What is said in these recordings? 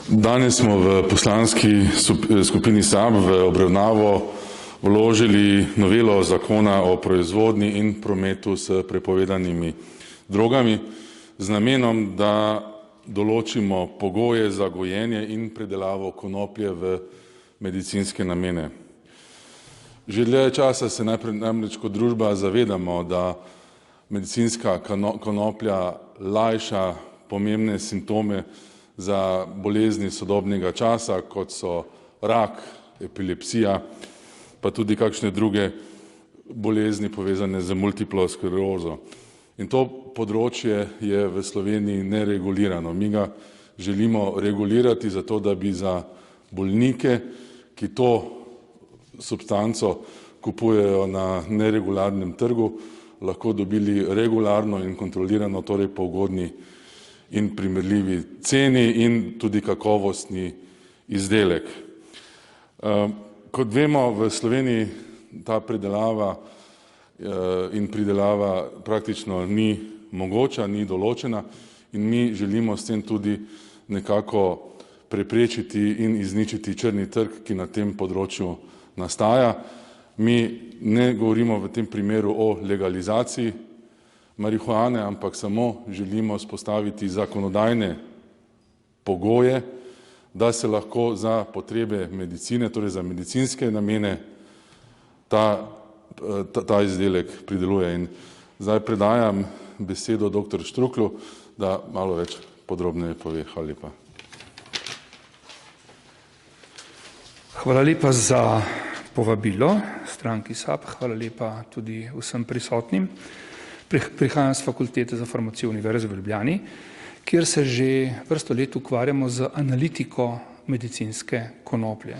Danes smo v poslanski skupini SAB v obravnavo vložili novelo zakona o proizvodnji in prometu s prepovedanimi drogami z namenom, da določimo pogoje za gojenje in predelavo konoplje v medicinske namene. Že dlje časa se namreč kot družba zavedamo, da medicinska konoplja lajša pomembne simptome za bolezni sodobnega časa, kot so rak, epilepsija, pa tudi kakšne druge bolezni povezane z multiplo sklerozo. In to področje je v Sloveniji neregulirano. Mi ga želimo regulirati zato, da bi za bolnike, ki to substanco kupujejo na neregularnem trgu, lahko dobili regularno in kontrolirano, torej po ugodni in primerljivi ceni in tudi kakovostni izdelek. Kot vemo, v Sloveniji ta predelava in pridelava praktično ni mogoča, ni določena in mi želimo s tem tudi nekako preprečiti in izničiti črni trg, ki na tem področju nastaja. Mi ne govorimo v tem primeru o legalizaciji marihuane, ampak samo želimo vzpostaviti zakonodajne pogoje, da se lahko za potrebe medicine, torej za medicinske namene, ta izdelek prideluje. In zdaj predajam besedo dr. Štruklju, da malo več podrobneje pove. Hvala lepa. Hvala lepa za povabilo stranki SAB, hvala lepa tudi vsem prisotnim. Prihajam z Fakultete za farmacijo Univerze v Ljubljani, kjer se že vrsto let ukvarjamo z analitiko medicinske konoplje.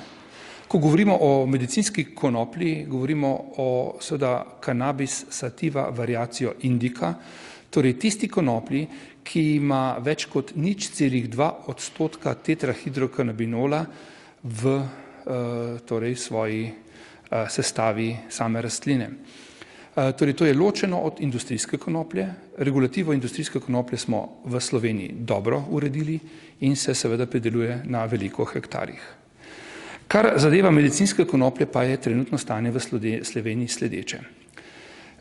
Ko govorimo o medicinski konoplji, govorimo o seveda cannabis sativa variacio indica, torej tisti konoplji, ki ima več kot 0,2% tetrahidrokanabinola v torej svoji sestavi same rastline. Torej, to je ločeno od industrijske konoplje. Regulativo industrijske konoplje smo v Sloveniji dobro uredili in se seveda prideluje na veliko hektarjih. Kar zadeva medicinske konoplje, pa je trenutno stanje v Sloveniji sledeče.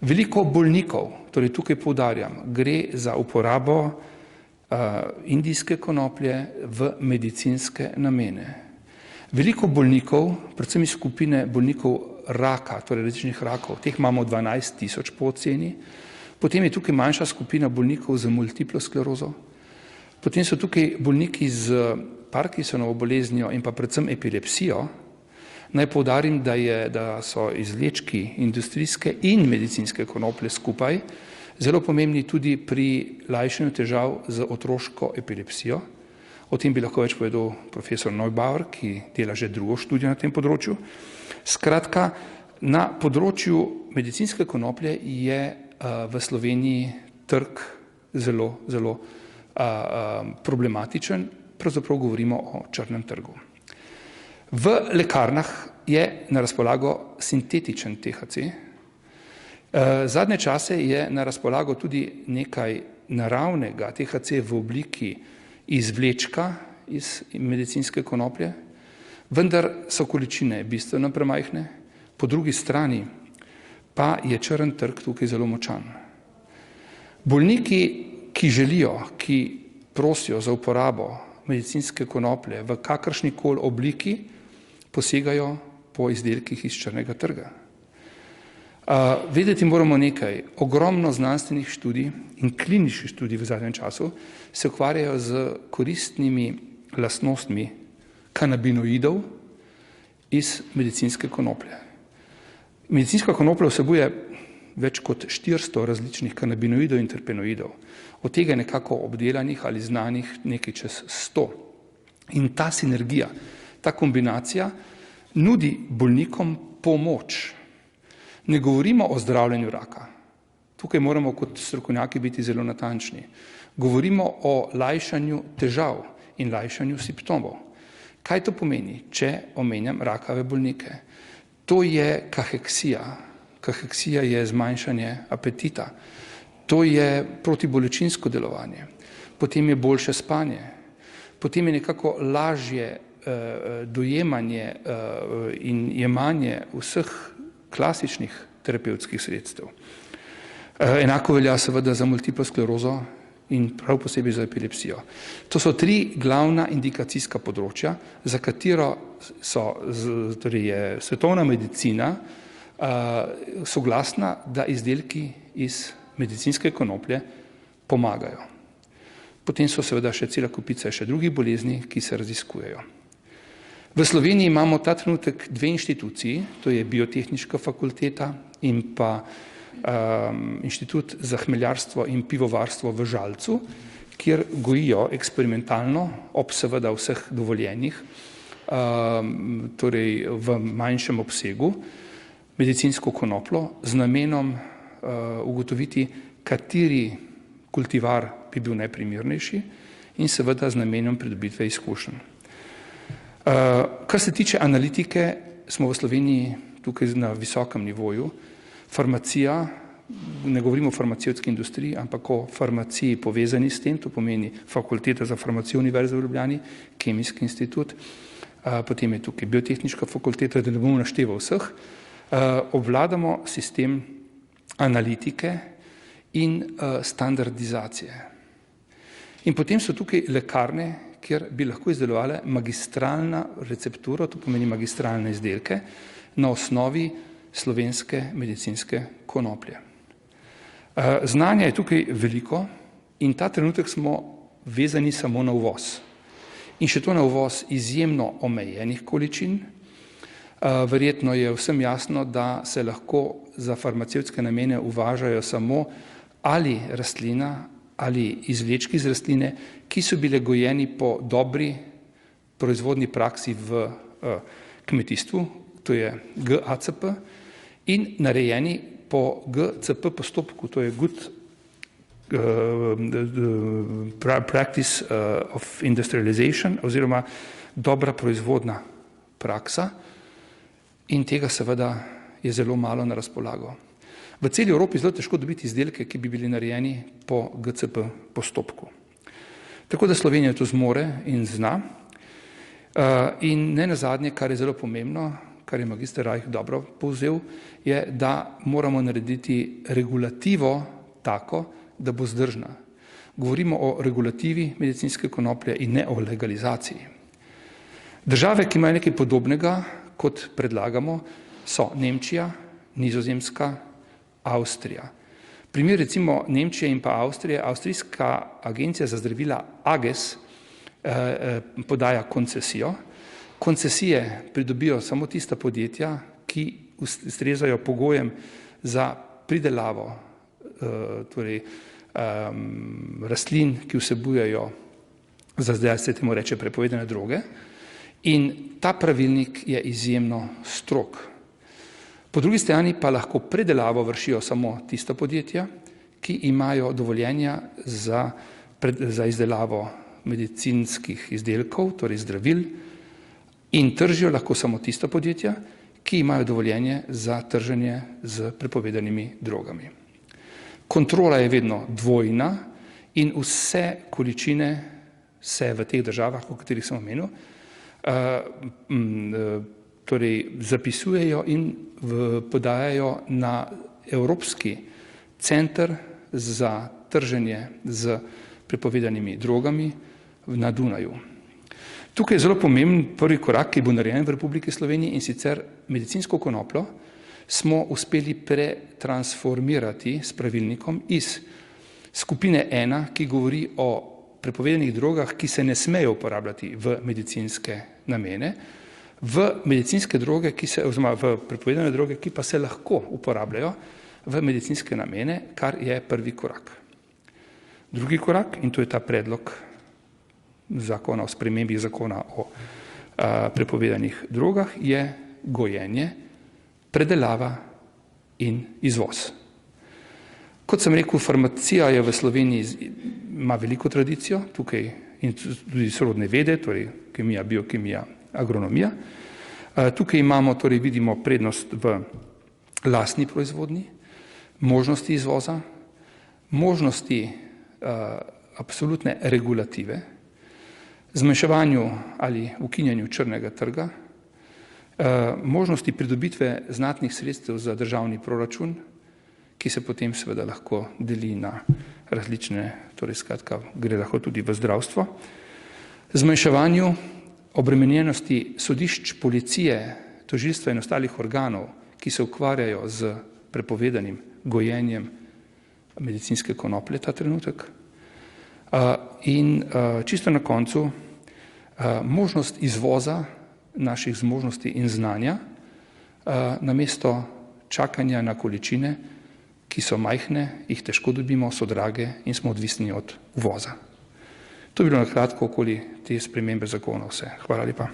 Veliko bolnikov, torej tukaj poudarjam, gre za uporabo indijske konoplje v medicinske namene. Veliko bolnikov, predvsem iz skupine bolnikov raka, torej različnih rakov, teh imamo 12,000 po oceni, potem je tukaj manjša skupina bolnikov z multiplo sklerozo, potem so tukaj bolniki z Parkinsonovo boleznijo in pa predvsem epilepsijo. Naj poudarim, da so izvlečki industrijske in medicinske konoplje skupaj zelo pomembni tudi pri lajšanju težav z otroško epilepsijo. O tem bi lahko več povedal profesor Neubauer, ki dela že drugo študijo na tem področju. Skratka, na področju medicinske konoplje je v Sloveniji trg zelo problematičen, pravzaprav govorimo o črnem trgu. V lekarnah je na razpolago sintetičen THC. Zadnje čase je na razpolago tudi nekaj naravnega THC v obliki izvlečka iz medicinske konoplje, vendar so količine bistveno premajhne, po drugi strani pa je črn trg tukaj zelo močan. Bolniki, ki želijo, ki prosijo za uporabo medicinske konoplje v kakršnikoli obliki, posegajo po izdelkih iz črnega trga. Vedeti moramo nekaj, ogromno znanstvenih študij in kliničnih študij v zadnjem času se ukvarjajo z koristnimi lastnostmi kanabinoidov iz medicinske konoplje. Medicinska konoplja vsebuje več kot 400 različnih kanabinoidov in terpenoidov, od tega nekako obdelanih ali znanih nekaj čez 100. In ta sinergija, ta kombinacija nudi bolnikom pomoč. Ne govorimo o zdravljenju raka. Tukaj moramo kot strokovnjaki biti zelo natančni. Govorimo o lajšanju težav in lajšanju simptomov. Kaj to pomeni, če omenjam rakave bolnike? To je kaheksija. Kaheksija je zmanjšanje apetita. To je protibolečinsko delovanje. Potem je boljše spanje. potem je nekako lažje dojemanje in jemanje vseh klasičnih terapevtskih sredstev. Enako velja seveda za multiplo sklerozo in prav posebej za epilepsijo. To so 3 glavna indikacijska področja, za katero torej je svetovna medicina soglasna, da izdelki iz medicinske konoplje pomagajo. Potem so seveda še cela kupica še drugih bolezni, ki se raziskujejo. V Sloveniji imamo ta trenutek 2 inštituciji, to je Biotehniška fakulteta in pa Inštitut za hmeljarstvo in pivovarstvo v Žalcu, kjer gojijo eksperimentalno, ob seveda vseh dovoljenjih, torej v manjšem obsegu, medicinsko konoplo z namenom ugotoviti, kateri kultivar bi bil najprimernejši in seveda z namenom pridobitve izkušenj. Kar se tiče analitike, smo v Sloveniji tukaj na visokem nivoju. Farmacija, ne govorimo o farmacevtski industriji, ampak o farmaciji povezani s tem, to pomeni Fakulteta za farmacijo Univerze v Ljubljani, Kemijski institut, potem je tukaj Biotehniška fakulteta, da ne bom našteval vseh, obvladamo sistem analitike in standardizacije. In potem so tukaj lekarne, kjer bi lahko izdelovale magistralna receptura, to pomeni magistralne izdelke, na osnovi slovenske medicinske konoplje. Znanja je tukaj veliko in ta trenutek smo vezani samo na uvoz. In še to na uvoz izjemno omejenih količin. Verjetno je vsem jasno, da se lahko za farmacevtske namene uvažajo samo ali rastlina ali izvlečki iz rastline, ki so bile gojeni po dobri proizvodni praksi v kmetijstvu, to je GACP, in narejeni po GCP postopku, to je Good Practice of Industrialization, oziroma dobra proizvodna praksa, in tega seveda je zelo malo na razpolago. V celi Evropi je zelo težko dobiti izdelke, ki bi bili narejeni po GCP postopku. Tako da Slovenija to zmore in zna. In ne nazadnje, kar je zelo pomembno, kar je magister Rajh dobro povzel, je, da moramo narediti regulativo tako, da bo zdržna. Govorimo o regulativi medicinske konoplje in ne o legalizaciji. Države, ki imajo nekaj podobnega, kot predlagamo, so Nemčija, Nizozemska, Avstrija. Primer recimo Nemčije in pa Avstrije, Avstrijska agencija za zdravila AGES podaja koncesijo. Koncesije pridobijo samo tista podjetja, ki ustrezajo pogojem za pridelavo torej, rastlin, ki vsebujejo, za zdaj se temu reče, prepovedane droge. In ta pravilnik je izjemno strog. Po drugi strani pa lahko predelavo vršijo samo tista podjetja, ki imajo dovoljenja za izdelavo medicinskih izdelkov, torej zdravil, in tržijo lahko samo tista podjetja, ki imajo dovoljenje za trženje z prepovedanimi drogami. Kontrola je vedno dvojna in vse količine se v teh državah, o katerih sem omenil, torej zapisujejo in podajajo na Evropski center za trženje z prepovedanimi drogami na Dunaju. Tukaj je zelo pomemben prvi korak, ki bo narejen v Republiki Sloveniji, in sicer medicinsko konopljo smo uspeli pretransformirati s pravilnikom iz skupine 1, ki govori o prepovedanih drogah, ki se ne smejo uporabljati v medicinske namene, v medicinske droge, oziroma v prepovedane droge, ki pa se lahko uporabljajo v medicinske namene, kar je prvi korak. Drugi korak, in to je ta predlog zakona o spremembi zakona o prepovedanih drogah, je gojenje, predelava in izvoz. Kot sem rekel, farmacija je v Sloveniji, ima veliko tradicijo, tukaj in tudi sorodne vede, torej kemija, biokemija, agronomija. Tukaj imamo, torej vidimo prednost v lastni proizvodnji, možnosti izvoza, možnosti absolutne regulative. zmanjševanju ali ukinjanju črnega trga, možnosti pridobitve znatnih sredstev za državni proračun, ki se potem seveda lahko deli na različne, torej skratka, gre lahko tudi v zdravstvo, zmanjševanju obremenjenosti sodišč, policije, tožilstva in ostalih organov, ki se ukvarjajo z prepovedanim gojenjem medicinske konoplje ta trenutek. In čisto na koncu možnost izvoza naših zmožnosti in znanja namesto čakanja na količine, ki so majhne, jih težko dobimo, so drage in smo odvisni od uvoza. To bi bilo na kratko okoli te spremembe zakona vse. Hvala lepa.